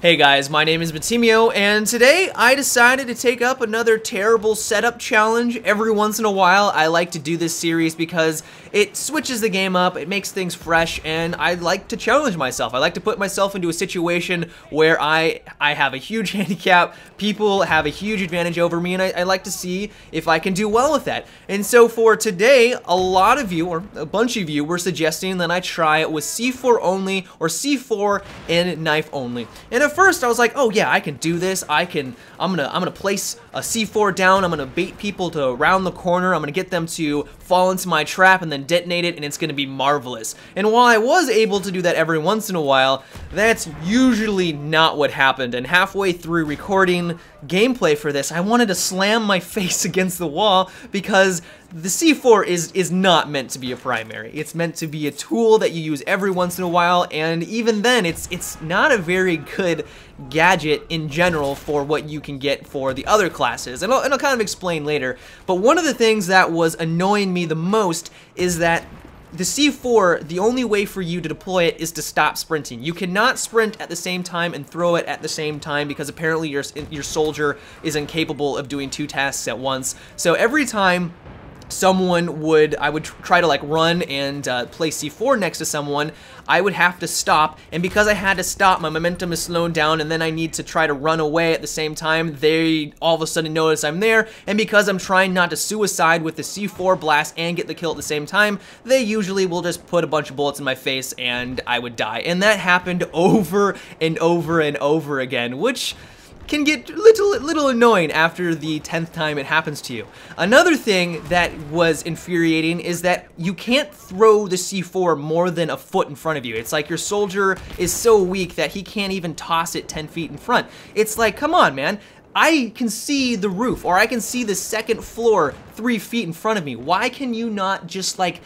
Hey guys, my name is Batimio, and today I decided to take up another terrible setup challenge. Every once in a while, I like to do this series because it switches the game up, it makes things fresh, and I like to challenge myself. I like to put myself into a situation where I have a huge handicap, people have a huge advantage over me, and I like to see if I can do well with that. And so for today, a lot of you, or a bunch of you, were suggesting that I try it with C4 only, or C4 and knife only. And at first I was like, oh yeah, I can do this. I'm gonna place a C4 down. I'm gonna bait people to around the corner. I'm gonna get them to fall into my trap and then detonate it, and it's gonna be marvelous. And while I was able to do that every once in a while, that's usually not what happened. And halfway through recording gameplay for this, I wanted to slam my face against the wall because the C4 is not meant to be a primary. It's meant to be a tool that you use every once in a while, and even then, it's not a very good gadget in general for what you can get for the other classes, and I'll kind of explain later. But one of the things that was annoying me the most is that the C4, the only way for you to deploy it is to stop sprinting. You cannot sprint at the same time and throw it at the same time because apparently your soldier is incapable of doing two tasks at once. So every time I would try to like run and place C4 next to someone, I would have to stop, and because I had to stop, my momentum is slowed down, and then I need to try to run away at the same time. They all of a sudden notice I'm there, and because I'm trying not to suicide with the C4 blast and get the kill at the same time, they usually will just put a bunch of bullets in my face and I would die. And that happened over and over and over again, which can get little annoying after the 10th time it happens to you. Another thing that was infuriating is that you can't throw the C4 more than a foot in front of you. It's like your soldier is so weak that he can't even toss it 10 feet in front. It's like, come on, man. I can see the roof, or I can see the second floor 3 feet in front of me. Why can you not just like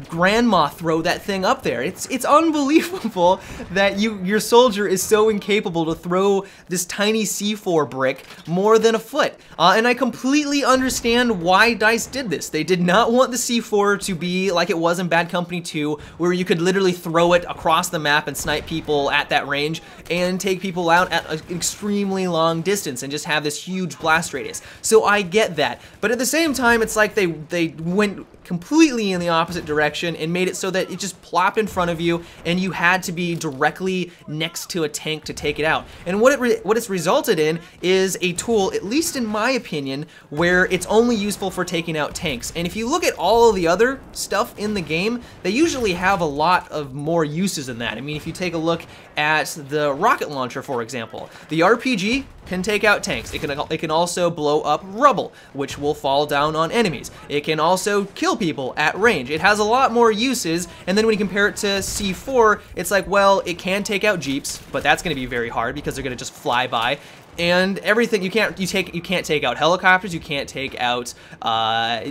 grandma throw that thing up there? It's unbelievable that your soldier is so incapable to throw this tiny C4 brick more than a foot. And I completely understand why DICE did this. They did not want the C4 to be like it was in Bad Company 2, where you could literally throw it across the map and snipe people at that range and take people out at an extremely long distance and just have this huge blast radius. So I get that, but at the same time, it's like they went completely in the opposite direction and made it so that it just plopped in front of you and you had to be directly next to a tank to take it out. And what it's resulted in is a tool, at least in my opinion, where it's only useful for taking out tanks. And if you look at all of the other stuff in the game, they usually have a lot of more uses than that. I mean, if you take a look at the rocket launcher, for example, the RPG can take out tanks. It can also blow up rubble, which will fall down on enemies. It can also kill people at range. It has a lot more uses, and then when you compare it to C4, it's like, well, it can take out Jeeps, but that's gonna be very hard because they're gonna just fly by. And everything, you can't take out helicopters, you can't take out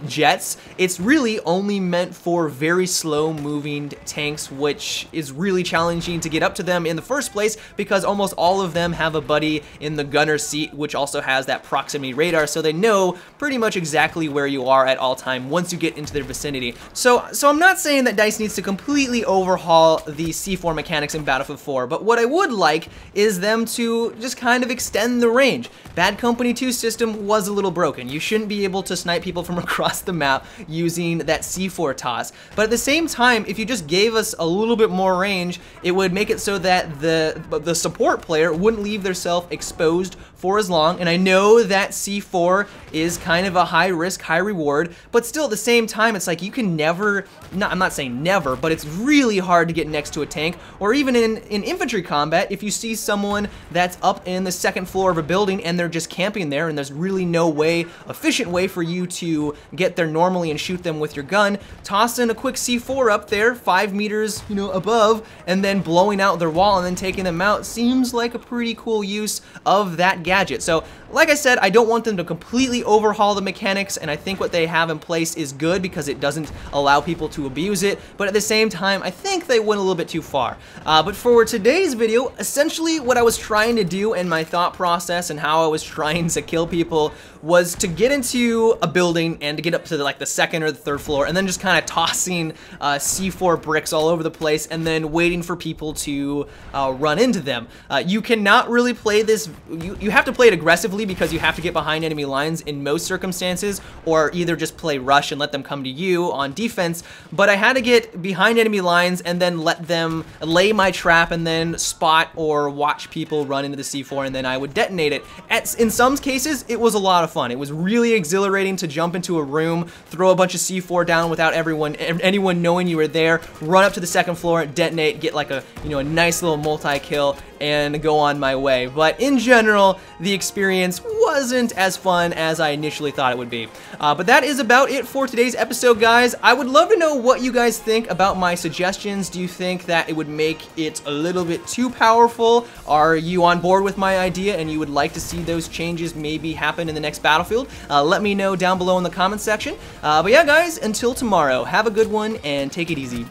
jets. It's really only meant for very slow moving tanks, which is really challenging to get up to them in the first place because almost all of them have a buddy in the gunner seat, which also has that proximity radar, so they know pretty much exactly where you are at all time once you get into their vicinity. So I'm not saying that DICE needs to completely overhaul the C4 mechanics in Battlefield 4, but what I would like is them to just kind of extend the range. Bad Company 2 system was a little broken. You shouldn't be able to snipe people from across the map using that C4 toss. But at the same time, if you just gave us a little bit more range, it would make it so that the support player wouldn't leave themselves exposed for as long. And I know that C4 is kind of a high risk, high reward, but still at the same time, it's like you can never, I'm not saying never, but it's really hard to get next to a tank, or even in infantry combat, if you see someone that's up in the second floor of a building and they're just camping there and there's really no efficient way for you to get there normally and shoot them with your gun, toss in a quick C4 up there 5 meters, above, and then blowing out their wall and then taking them out seems like a pretty cool use of that gadget. So like I said, I don't want them to completely overhaul the mechanics, and I think what they have in place is good because it doesn't allow people to abuse it, but at the same time, I think they went a little bit too far. But for today's video, essentially what I was trying to do and my thought process process and how I was trying to kill people was to get into a building and to get up to like the second or the third floor, and then just kind of tossing C4 bricks all over the place and then waiting for people to run into them. You cannot really play this, you have to play it aggressively because you have to get behind enemy lines in most circumstances, or either just play rush and let them come to you on defense. But I had to get behind enemy lines and then let them lay my trap and then spot or watch people run into the C4, and then I would detonate it. In some cases, it was a lot of fun. It was really exhilarating to jump into a room, throw a bunch of C4 down without anyone knowing you were there, run up to the second floor, detonate, get like a a nice little multi-kill, and go on my way. But in general, the experience wasn't as fun as I initially thought it would be. But that is about it for today's episode, guys. I would love to know what you guys think about my suggestions. Do you think that it would make it a little bit too powerful? Are you on board with my idea and you would like to see those changes maybe happen in the next Battlefield? Let me know down below in the comment section. But yeah, guys, until tomorrow, have a good one and take it easy.